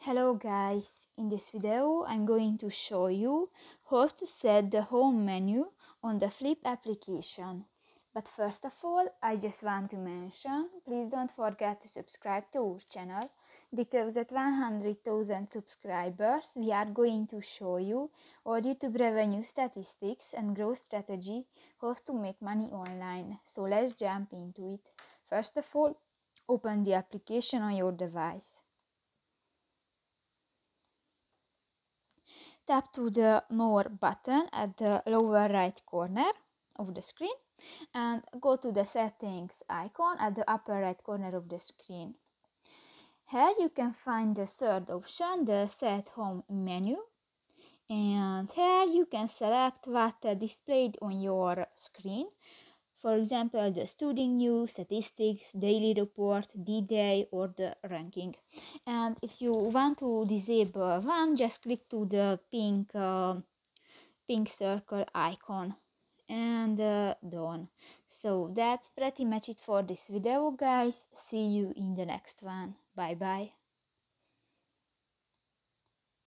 Hello guys, in this video I'm going to show you how to set the home menu on the Flip application. But first of all, I just want to mention, please don't forget to subscribe to our channel, because at 100,000 subscribers we are going to show you our YouTube revenue statistics and growth strategy, how to make money online. So let's jump into it. First of all, open the application on your device. Tap to the More button at the lower right corner of the screen and go to the Settings icon at the upper right corner of the screen. Here you can find the third option, the Set Home menu, and here you can select what displayed on your screen. For example, the student news, statistics, daily report, D-Day, or the ranking. And if you want to disable one, just click to the pink circle icon and done. So that's pretty much it for this video, guys. See you in the next one. Bye bye.